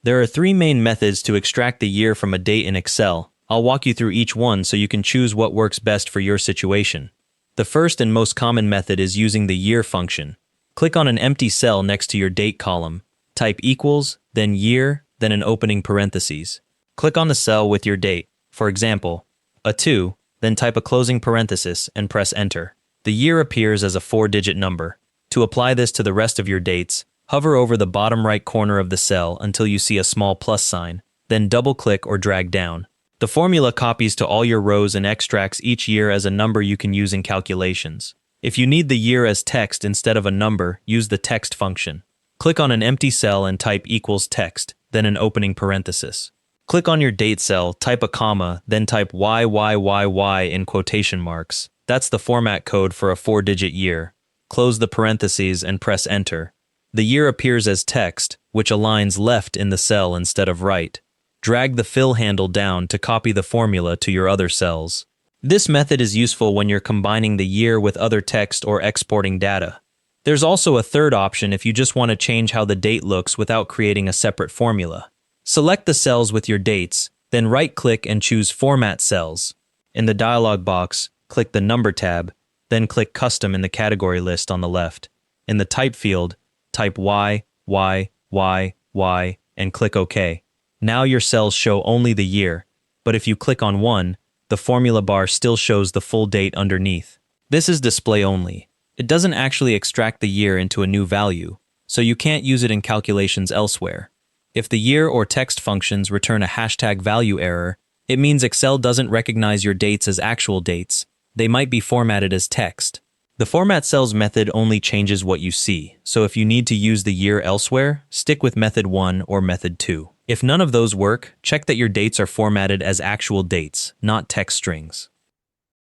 There are three main methods to extract the year from a date in Excel. I'll walk you through each one so you can choose what works best for your situation. The first and most common method is using the year function. Click on an empty cell next to your date column. Type equals, then year, then an opening parentheses. Click on the cell with your date, for example, a 2, then type a closing parenthesis and press enter. The year appears as a 4-digit number. To apply this to the rest of your dates, hover over the bottom right corner of the cell until you see a small plus sign, then double-click or drag down. The formula copies to all your rows and extracts each year as a number you can use in calculations. If you need the year as text instead of a number, use the text function. Click on an empty cell and type equals text, then an opening parenthesis. Click on your date cell, type a comma, then type YYYY in quotation marks. That's the format code for a 4-digit year. Close the parentheses and press enter. The year appears as text, which aligns left in the cell instead of right. Drag the fill handle down to copy the formula to your other cells. This method is useful when you're combining the year with other text or exporting data. There's also a third option if you just want to change how the date looks without creating a separate formula. Select the cells with your dates, then right-click and choose Format Cells. In the dialog box, click the Number tab, then click Custom in the category list on the left. In the Type field, type Y, Y, Y, Y, and click OK. Now your cells show only the year, but if you click on one, the formula bar still shows the full date underneath. This is display only. It doesn't actually extract the year into a new value, so you can't use it in calculations elsewhere. If the year or text functions return a hashtag value error, it means Excel doesn't recognize your dates as actual dates. They might be formatted as text. The Format Cells method only changes what you see, so if you need to use the year elsewhere, stick with method 1 or method 2. If none of those work, check that your dates are formatted as actual dates, not text strings.